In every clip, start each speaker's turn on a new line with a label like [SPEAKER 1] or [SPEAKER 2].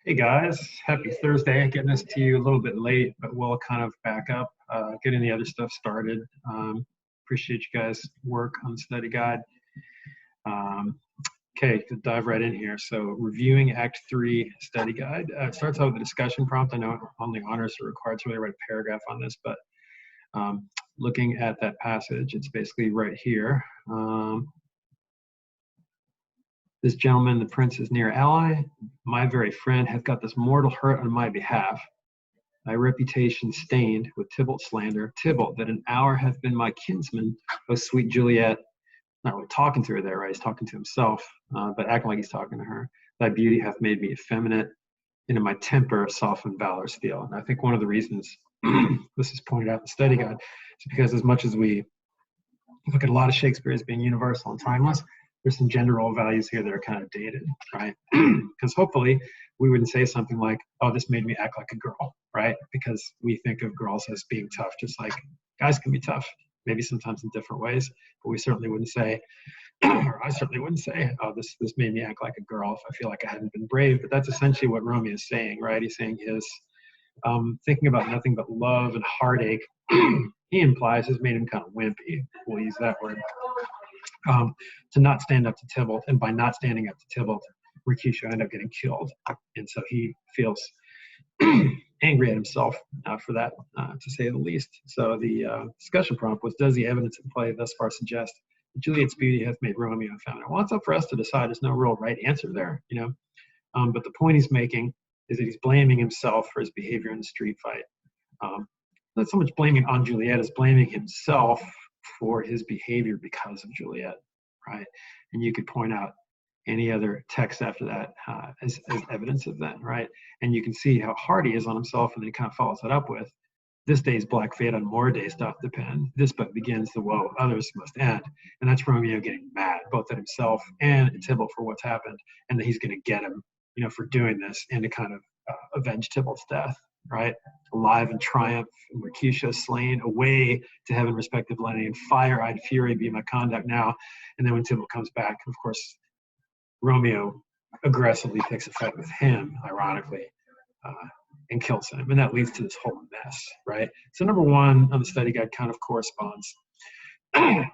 [SPEAKER 1] Hey guys, happy Thursday. Getting this to you a little bit late, but we'll kind of back up, getting the other stuff started. Appreciate you guys' work on the study guide. Um, okay, to dive right in here. So, reviewing Act 3 study guide. It starts out with a discussion prompt. I know only honors are required to really write a paragraph on this, but looking at that passage, it's basically right here. This gentleman, the prince's near ally, my very friend, hath got this mortal hurt on my behalf. Thy reputation stained with Tybalt slander. Tybalt, that an hour hath been my kinsman, O sweet Juliet. Not really talking to her there, right? He's talking to himself, but acting like he's talking to her. Thy beauty hath made me effeminate, and in my temper softened valor's steel. And I think one of the reasons this is pointed out in the study guide is because as much as we look at a lot of Shakespeare as being universal and timeless, there's some gender role values here that are kind of dated, right? Because hopefully we wouldn't say something like, oh, this made me act like a girl, right? Because we think of girls as being tough, just like guys can be tough, maybe sometimes in different ways, but we certainly wouldn't say, or I certainly wouldn't say, oh, this made me act like a girl if I feel like I hadn't been brave. But that's essentially what Romeo is saying, right? He's saying his thinking about nothing but love and heartache, he implies has made him kind of wimpy. We'll use that word. To not stand up to Tybalt, and by not standing up to Tybalt, Mercutio ended up getting killed, and so he feels angry at himself for that, to say the least. So the discussion prompt was: does the evidence in play thus far suggest that Juliet's beauty hath made Romeo effeminate? Well, it's up for us to decide. There's no real right answer there, but the point he's making is that he's blaming himself for his behavior in the street fight. Not so much blaming on Juliet as blaming himself for his behavior because of Juliet, right? And you could point out any other text after that as evidence of that, right? And you can see how hard he is on himself, and then he kind of follows it up with, this day's black fate on more days doth depend. This but begins the woe, others must end. And that's Romeo getting mad, both at himself and at Tybalt for what's happened, and that he's going to get him, for doing this and to kind of avenge Tybalt's death, right? Alive in triumph, Mercutio slain, away to heaven respective lenity, and fire-eyed fury be my conduct now. And then when Tybalt comes back, of course, Romeo aggressively picks a fight with him, ironically, and kills him. And that leads to this whole mess, right? So number one on the study guide kind of corresponds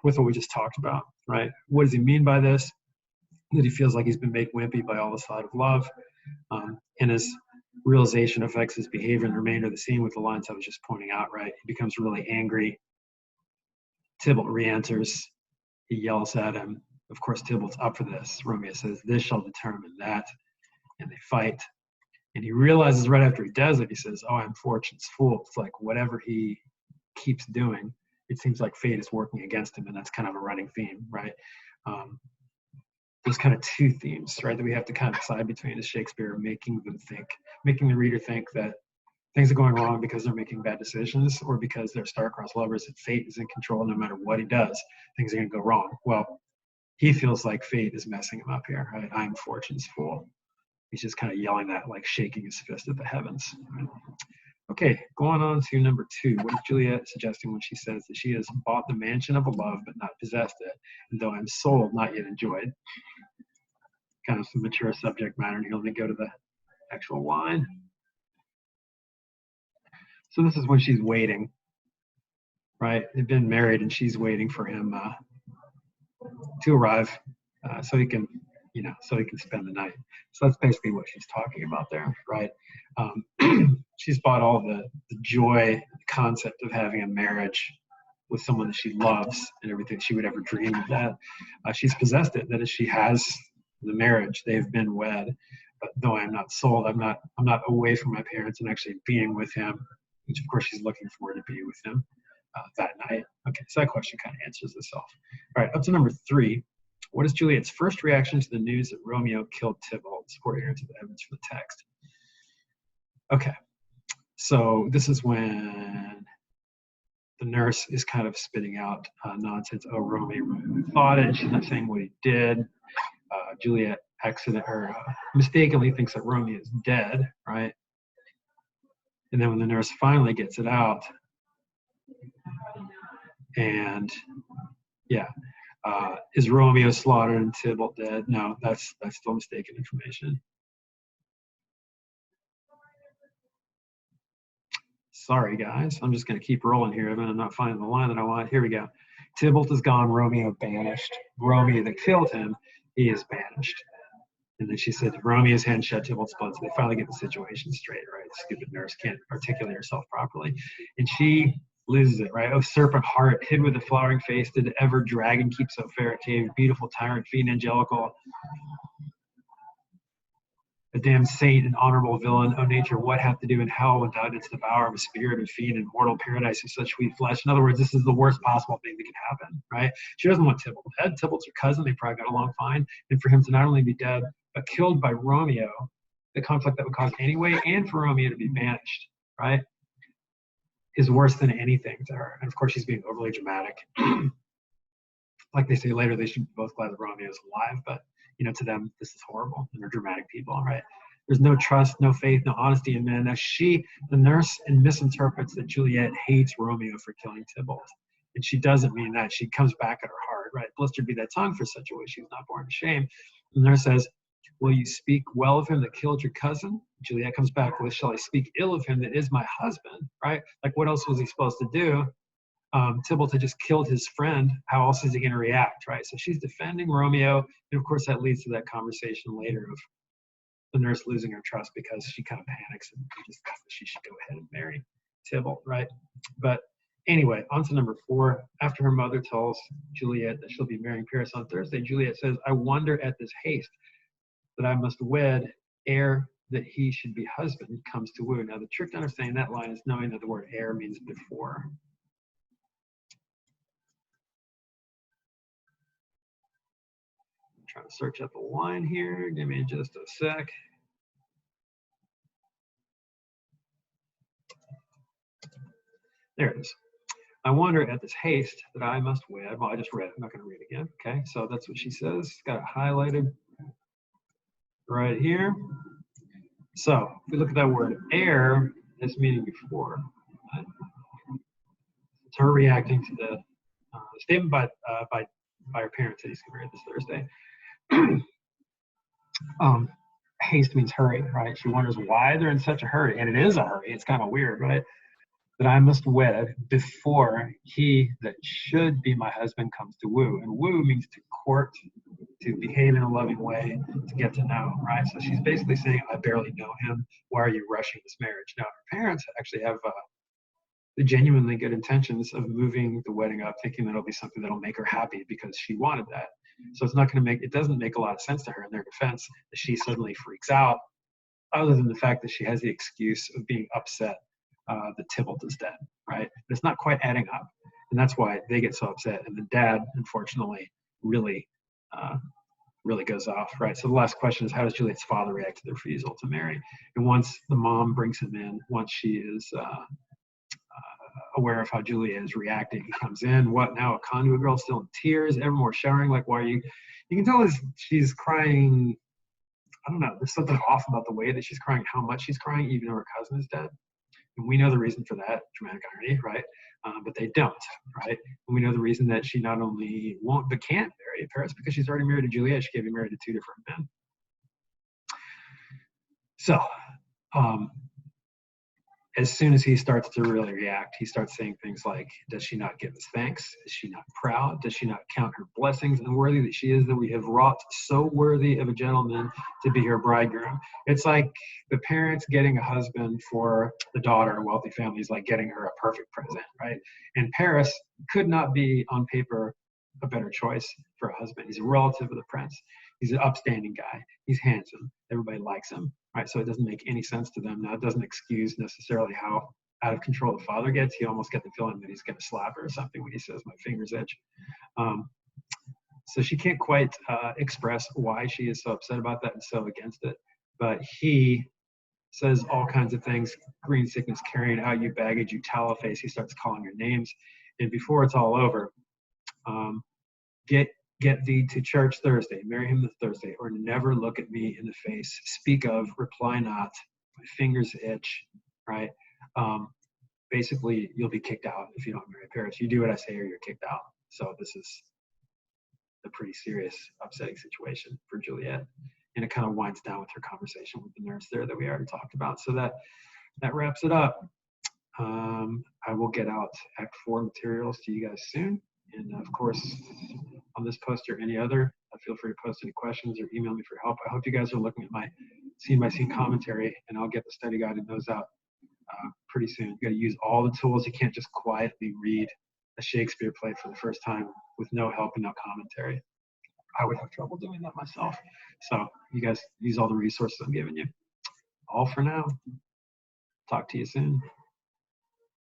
[SPEAKER 1] with what we just talked about, right? What does he mean by this? That he feels like he's been made wimpy by all the side of love, and his realization affects his behavior in the remainder of the scene with the lines I was just pointing out, right? He becomes really angry. Tybalt re-enters. He yells at him. Of course, Tybalt's up for this. Romeo says, this shall determine that. And they fight. And he realizes right after he does it, he says, oh, I'm fortune's fool. It's like whatever he keeps doing, it seems like fate is working against him. And that's kind of a running theme, right? There's kind of two themes, right, that we have to kind of decide between, is Shakespeare making the reader think that things are going wrong because they're making bad decisions, or because they're star-crossed lovers, that fate is in control no matter what he does, things are going to go wrong. Well, he feels like fate is messing him up here, right? I'm fortune's fool. He's just kind of yelling that, like shaking his fist at the heavens. Right? Okay, going on to number two. What is Juliet suggesting when she says that she has bought the mansion of a love but not possessed it, and though I'm sold, not yet enjoyed? Kind of some mature subject matter, and here, let me go to the actual line. So this is when she's waiting, right? They've been married, and she's waiting for him to arrive, so he can, so he can spend the night. So that's basically what she's talking about there, right? She's bought all the joy, the concept of having a marriage with someone that she loves, and everything she would ever dream of that. She's possessed it. That is, she has the marriage. They've been wed. But though I'm not sold, I'm not away from my parents and actually being with him, which of course she's looking forward to be with him that night. Okay, so that question kind of answers itself. All right, up to number three. What is Juliet's first reaction to the news that Romeo killed Tybalt? Support here to the evidence for the text. Okay, so this is when the nurse is kind of spitting out nonsense. Oh, Romeo thought it. She's not saying what he did. Juliet mistakenly thinks that Romeo is dead, right? And then when the nurse finally gets it out, and is Romeo slaughtered and Tybalt dead? No, that's still mistaken information. Sorry, guys. I'm just going to keep rolling here. I'm not finding the line that I want. Here we go. Tybalt is gone. Romeo banished. Romeo that killed him, he is banished. And then she said, Romeo's hand shed Tybalt's blood. So they finally get the situation straight, right? Stupid nurse can't articulate herself properly. And she loses it, right? Oh, serpent heart, hid with a flowering face, did ever dragon keep so fair a cave? Beautiful tyrant, fiend angelical, a damned saint, an honorable villain. Oh, nature, what hath to do in hell when thou didst devour a spirit of fiend and mortal paradise of such sweet flesh? In other words, this is the worst possible thing that could happen, right? She doesn't want Tybalt dead. Tybalt's her cousin. They probably got along fine. And for him to not only be dead, but killed by Romeo, the conflict that would cause anyway, and for Romeo to be banished, right, is worse than anything to her. And of course, she's being overly dramatic. Like they say later, they should be both glad that Romeo is alive, but to them, this is horrible, and they're dramatic people, right? There's no trust, no faith, no honesty in men. Now the nurse, misinterprets that Juliet hates Romeo for killing Tybalt. And she doesn't mean that. She comes back at her heart, right? Blistered be that tongue for such a way. She was not born to shame. The nurse says, will you speak well of him that killed your cousin? Juliet comes back with, shall I speak ill of him that is my husband, right? Like, what else was he supposed to do? Tybalt had just killed his friend. How else is he going to react, right? So she's defending Romeo. And of course, that leads to that conversation later of the nurse losing her trust because she kind of panics and just thinks that she should go ahead and marry Tybalt, right? But anyway, on to number 4. After her mother tells Juliet that she'll be marrying Paris on Thursday, Juliet says, I wonder at this haste that I must wed ere that he should be husband comes to woo. Now, the trick to understanding that line is knowing that the word ere means before. I'm trying to search up a line here. Give me just a sec. There it is. I wonder at this haste that I must wed. Well, I just read it. I'm not going to read it again. Okay, so that's what she says. Got it highlighted right here. So if we look at that word ere, it's meaning before. It's her reacting to the statement by her parents that he's going to marry this Thursday. Haste means hurry, right? She wonders why they're in such a hurry, and it is a hurry. It's kind of weird, right? That I must wed before he that should be my husband comes to woo. And woo means to court, to behave in a loving way, to get to know, right? So she's basically saying, I barely know him. Why are you rushing this marriage? Now, her parents actually have the genuinely good intentions of moving the wedding up, thinking that it'll be something that'll make her happy because she wanted that. So it's not going to it doesn't make a lot of sense to her in their defense that she suddenly freaks out, other than the fact that she has the excuse of being upset that Tybalt is dead, right? But it's not quite adding up. And that's why they get so upset. And the dad, unfortunately, really goes off, right? So the last question is, how does Juliet's father react to the refusal to marry? And once the mom brings him in, once she is aware of how Juliet is reacting, he comes in. What now? A conduit girl still in tears, ever more showering. Like, why are you? You can tell she's crying. I don't know. There's something off about the way that she's crying, how much she's crying, even though her cousin is dead. And we know the reason for that, dramatic irony, right? But they don't, right? And we know the reason that she not only won't but can't marry Paris because she's already married to Juliet. She can't be married to 2 different men. So, as soon as he starts to really react, he starts saying things like, does she not give us thanks? Is she not proud? Does she not count her blessings unworthy that she is that we have wrought so worthy of a gentleman to be her bridegroom? It's like the parents getting a husband for the daughter in wealthy families, like getting her a perfect present, right? And Paris could not be on paper a better choice for a husband. He's a relative of the prince. He's an upstanding guy. He's handsome. Everybody likes him, right? So it doesn't make any sense to them. Now, it doesn't excuse necessarily how out of control the father gets. You almost get the feeling that he's going to slap her or something when he says, my finger's itch. So she can't quite express why she is so upset about that and so against it. But he says all kinds of things. Green sickness carrying out you baggage, you tallow face. He starts calling her names. And before it's all over, get thee to church Thursday, marry him the Thursday, or never look at me in the face. Speak of, reply not, my fingers itch, right? Basically, you'll be kicked out if you don't marry Paris. You do what I say or you're kicked out. So this is a pretty serious, upsetting situation for Juliet. And it kind of winds down with her conversation with the nurse there that we already talked about. So that wraps it up. I will get out Act 4 materials to you guys soon. And of course, on this post or any other, feel free to post any questions or email me for help. I hope you guys are looking at my scene by scene commentary, and I'll get the study guide and those out pretty soon. You got to use all the tools. You can't just quietly read a Shakespeare play for the first time with no help and no commentary. I would have trouble doing that myself. So you guys use all the resources I'm giving you. All for now. Talk to you soon.